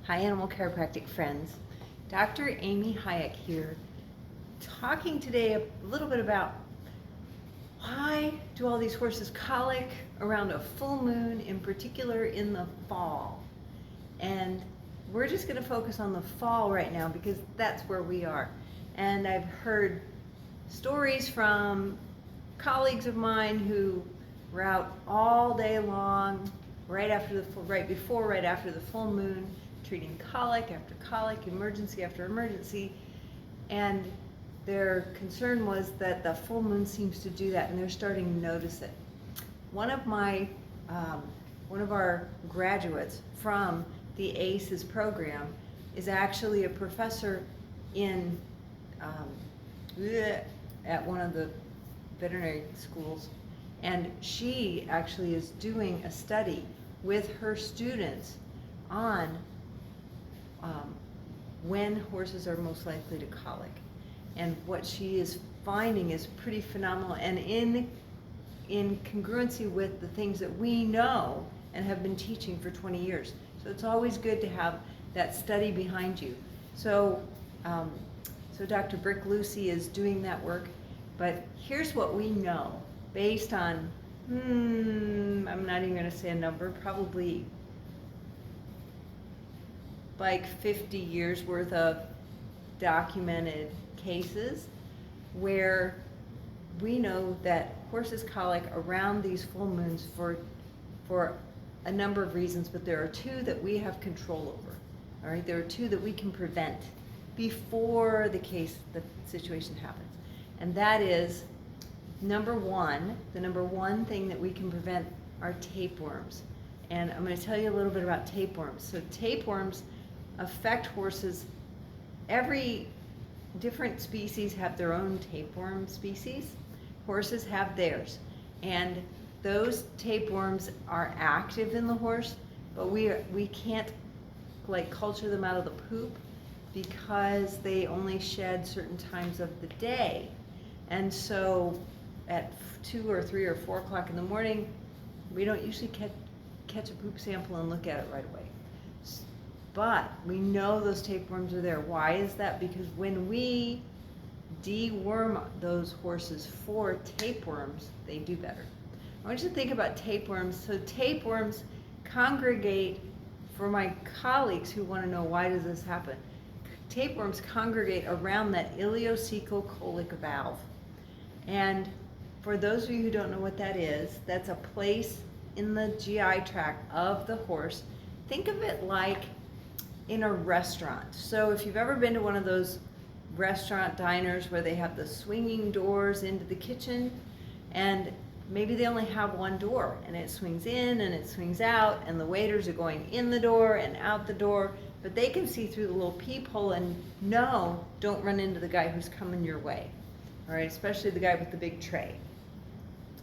Hi, animal chiropractic friends. Dr. Amy Hayek here, talking today a little bit about why do all these horses colic around a full moon, in particular in the fall. And we're just going to focus on the fall right now because that's where we are. And I've heard stories from colleagues of mine who were out all day long, right after the full moon, treating colic after colic, emergency after emergency, and their concern was that the full moon seems to do that, and they're starting to notice it. One of our graduates from the ACEs program is actually a professor in at one of the veterinary schools, and she actually is doing a study with her students on when horses are most likely to colic. And what she is finding is pretty phenomenal and in congruency with the things that we know and have been teaching for 20 years. So it's always good to have that study behind you. So, so Dr. Brick Lucy is doing that work, but here's what we know based on, I'm not even going to say a number, probably like 50 years worth of documented cases where we know that horses colic around these full moons for a number of reasons, but there are two that we have control over. All right, there are two that we can prevent before the situation happens, and that is the number one thing that we can prevent are tapeworms. And I'm going to tell you a little bit about tapeworms. So tapeworms affect horses. Every different species have their own tapeworm species. Horses have theirs, and those tapeworms are active in the horse, but we can't like culture them out of the poop because they only shed certain times of the day. And so at 2 or 3 or 4 o'clock in the morning, we don't usually catch a poop sample and look at it right away. But we know those tapeworms are there. Why is that? Because when we deworm those horses for tapeworms, they do better. I want you to think about tapeworms. So tapeworms congregate, for my colleagues who want to know why does this happen, tapeworms congregate around that ileocecal colic valve. And for those of you who don't know what that is, that's a place in the GI tract of the horse. Think of it like in a restaurant. So if you've ever been to one of those restaurant diners where they have the swinging doors into the kitchen, and maybe they only have one door and it swings in and it swings out, and the waiters are going in the door and out the door, but they can see through the little peephole and no, don't run into the guy who's coming your way. All right, especially the guy with the big tray.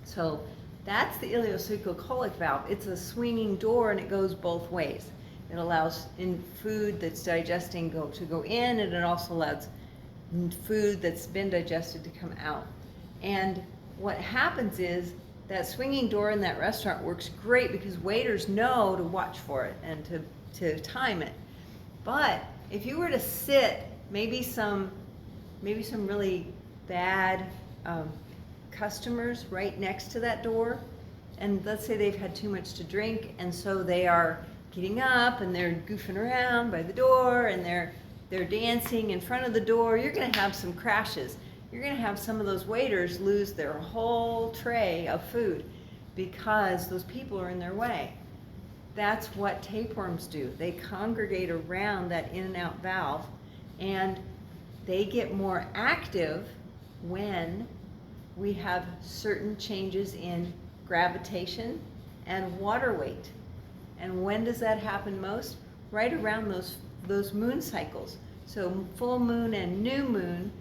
So that's the ileocecal colic valve. It's a swinging door and it goes both ways. It allows in food that's digesting to go in, and it also allows food that's been digested to come out. And what happens is that swinging door in that restaurant works great because waiters know to watch for it and to time it. But if you were to sit maybe some really bad customers right next to that door, and let's say they've had too much to drink, and so they are getting up and they're goofing around by the door and they're dancing in front of the door, you're going to have some crashes. You're going to have some of those waiters lose their whole tray of food because those people are in their way. That's what tapeworms do. They congregate around that in and out valve, and they get more active when we have certain changes in gravitation and water weight. And when does that happen most? Right around those moon cycles. So full moon and new moon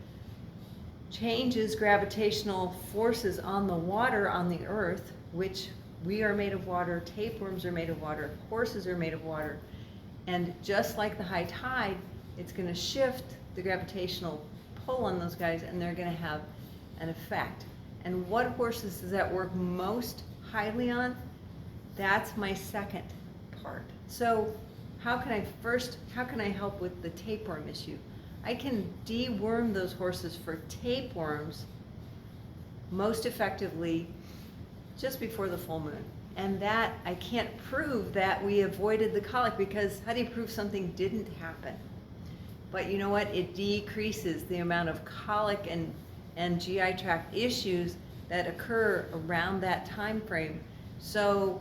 changes gravitational forces on the water on the earth, which we are made of water, tapeworms are made of water, horses are made of water. And just like the high tide, it's going to shift the gravitational pull on those guys, and they're going to have an effect. And what horses does that work most highly on? That's my second part. So how can I help with the tapeworm issue? I can deworm those horses for tapeworms most effectively just before the full moon. And that, I can't prove that we avoided the colic, because how do you prove something didn't happen? But you know what? It decreases the amount of colic and GI tract issues that occur around that time frame. So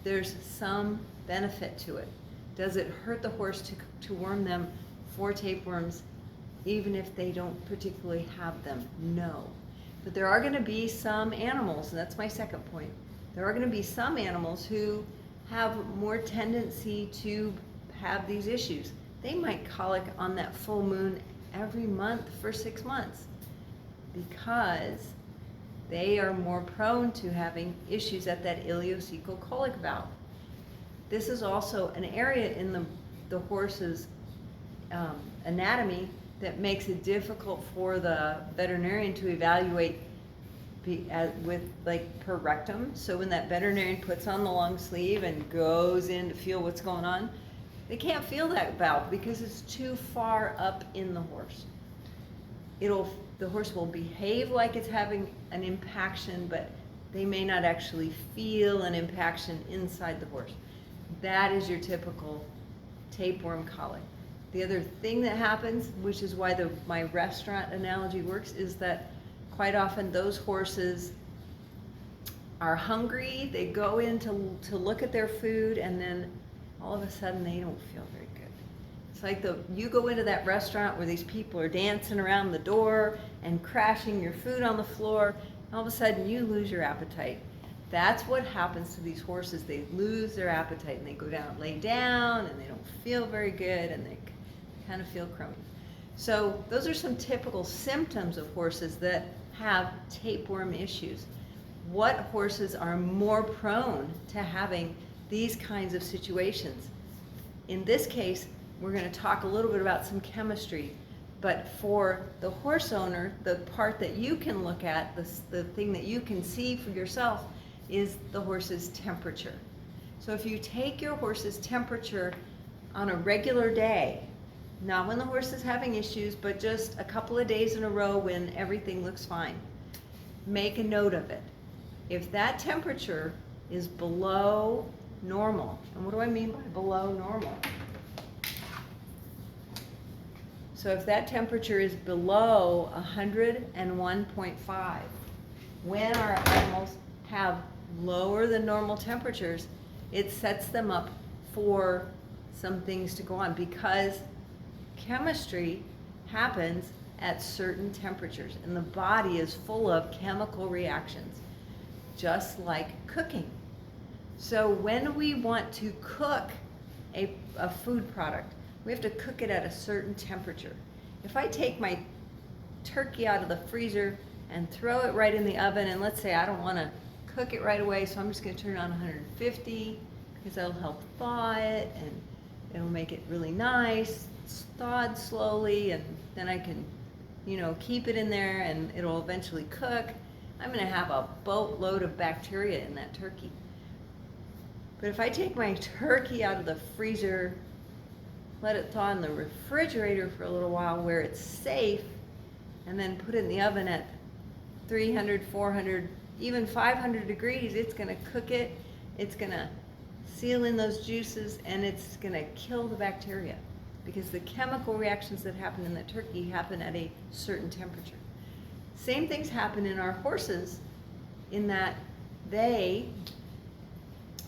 there's some benefit to it. Does it hurt the horse to worm them for tapeworms, even if they don't particularly have them? No. But there are going to be some animals, and that's my second point. There are going to be some animals who have more tendency to have these issues. They might colic on that full moon every month for 6 months because they are more prone to having issues at that ileocecal colic valve. This is also an area in the horse's anatomy that makes it difficult for the veterinarian to evaluate with like per rectum. So when that veterinarian puts on the long sleeve and goes in to feel what's going on, they can't feel that valve because it's too far up in the horse. The horse will behave like it's having an impaction, but they may not actually feel an impaction inside the horse. That is your typical tapeworm colic. The other thing that happens, which is why my restaurant analogy works, is that quite often those horses are hungry, they go in to look at their food, and then all of a sudden they don't feel very good. It's like you go into that restaurant where these people are dancing around the door and crashing your food on the floor, and all of a sudden you lose your appetite. That's what happens to these horses. They lose their appetite and they go down, lay down, and they don't feel very good, and they kind of feel crummy. So those are some typical symptoms of horses that have tapeworm issues. What horses are more prone to having these kinds of situations? In this case, we're going to talk a little bit about some chemistry, but for the horse owner, the part that you can look at, the thing that you can see for yourself, is the horse's temperature. So if you take your horse's temperature on a regular day, not when the horse is having issues, but just a couple of days in a row when everything looks fine, make a note of it. If that temperature is below normal, and what do I mean by below normal? So if that temperature is below 101.5, when our animals have lower than normal temperatures, it sets them up for some things to go on, because chemistry happens at certain temperatures, and the body is full of chemical reactions, just like cooking. So when we want to cook a food product, we have to cook it at a certain temperature. If I take my turkey out of the freezer and throw it right in the oven, and let's say I don't want to cook it right away, so I'm just going to turn it on 150 because that'll help thaw it, and it'll make it really nice. It's thawed slowly, and then I can, keep it in there, and it'll eventually cook. I'm going to have a boatload of bacteria in that turkey. But if I take my turkey out of the freezer, let it thaw in the refrigerator for a little while where it's safe, and then put it in the oven at 300, 400, even 500 degrees, it's going to cook it, it's going to seal in those juices, and it's going to kill the bacteria, because the chemical reactions that happen in the turkey happen at a certain temperature. Same things happen in our horses, in that they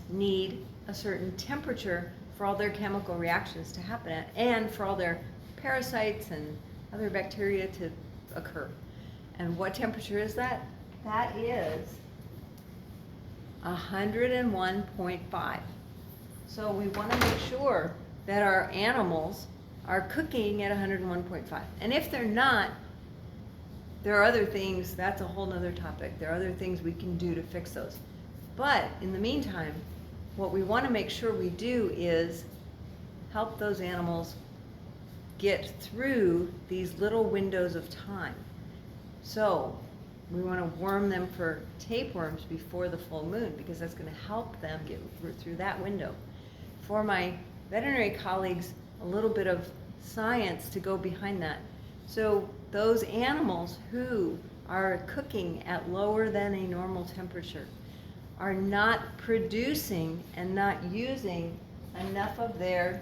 need a certain temperature for all their chemical reactions to happen at, and for all their parasites and other bacteria to occur. And what temperature is that? That is 101.5. So we want to make sure that our animals are cooking at 101.5. And if they're not, there are other things, that's a whole nother topic. There are other things we can do to fix those. But in the meantime, what we want to make sure we do is help those animals get through these little windows of time. So we want to worm them for tapeworms before the full moon, because that's going to help them get through that window. For my veterinary colleagues a little bit of science to go behind that. So those animals who are cooking at lower than a normal temperature are not producing and not using enough of their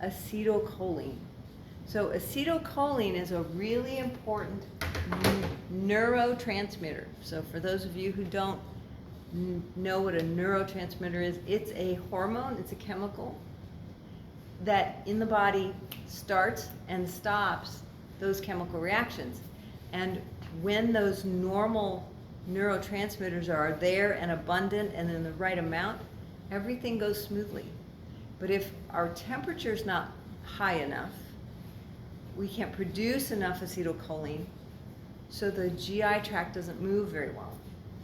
acetylcholine. So acetylcholine is a really important neurotransmitter. So for those of you who don't know what a neurotransmitter is, it's a hormone, it's a chemical that in the body starts and stops those chemical reactions. And when those normal neurotransmitters are there and abundant and in the right amount, everything goes smoothly. But if our temperature is not high enough, we can't produce enough acetylcholine, so the GI tract doesn't move very well.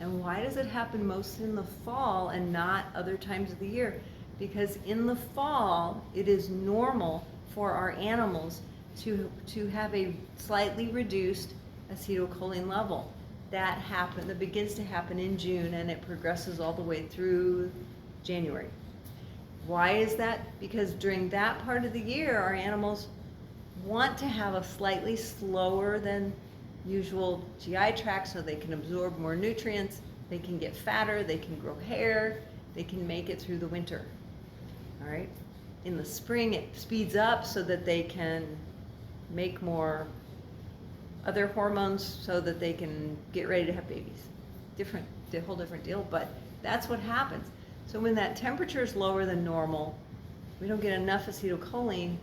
And why does it happen most in the fall and not other times of the year? Because in the fall, it is normal for our animals to have a slightly reduced acetylcholine level. That begins to happen in June, and it progresses all the way through January. Why is that? Because during that part of the year, our animals want to have a slightly slower than usual GI tract so they can absorb more nutrients, they can get fatter, they can grow hair, they can make it through the winter. All right? In the spring, it speeds up so that they can make more other hormones so that they can get ready to have babies. A whole different deal, but that's what happens. So when that temperature is lower than normal, we don't get enough acetylcholine,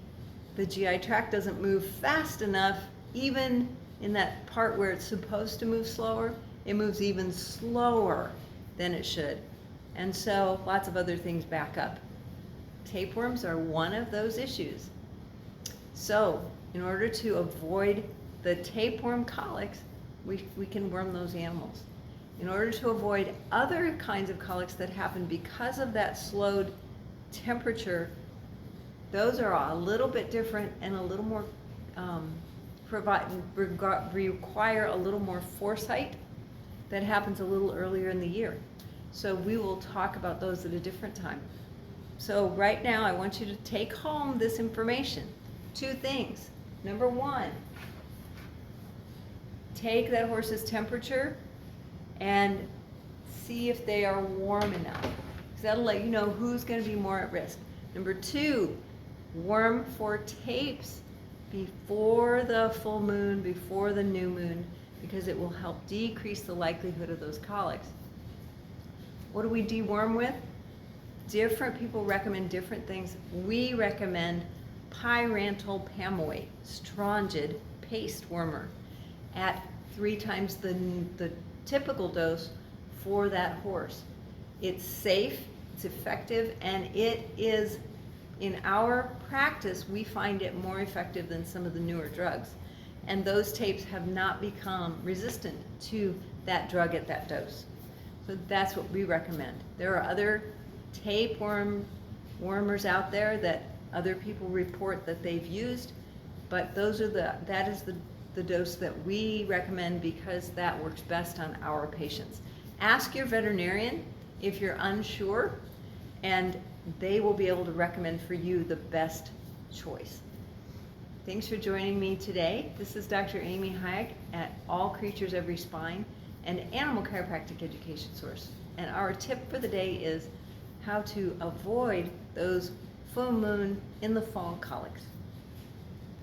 the GI tract doesn't move fast enough. Even in that part where it's supposed to move slower, it moves even slower than it should. And so lots of other things back up. Tapeworms are one of those issues. So in order to avoid the tapeworm colics, we can worm those animals. In order to avoid other kinds of colics that happen because of that slowed temperature, those are a little bit different and a little more require a little more foresight that happens a little earlier in the year. So we will talk about those at a different time. So right now I want you to take home this information. 2 things. Number 1, take that horse's temperature and see if they are warm enough, because that'll let you know who's going to be more at risk. Number 2, worm for tapes before the full moon, before the new moon, because it will help decrease the likelihood of those colics. What do we deworm with? Different people recommend different things. We recommend pyrantel pamoate, Strongid paste wormer at 3 times the typical dose for that horse. It's safe, it's effective, and it is, in our practice, we find it more effective than some of the newer drugs. And those tapes have not become resistant to that drug at that dose. So that's what we recommend. There are other tapewormers out there that other people report that they've used, but that is the dose that we recommend because that works best on our patients. Ask your veterinarian if you're unsure, and they will be able to recommend for you the best choice. Thanks for joining me today. This is Dr. Amy Hayek at All Creatures Every Spine, an animal chiropractic education source. And our tip for the day is how to avoid those full moon in the fall colics.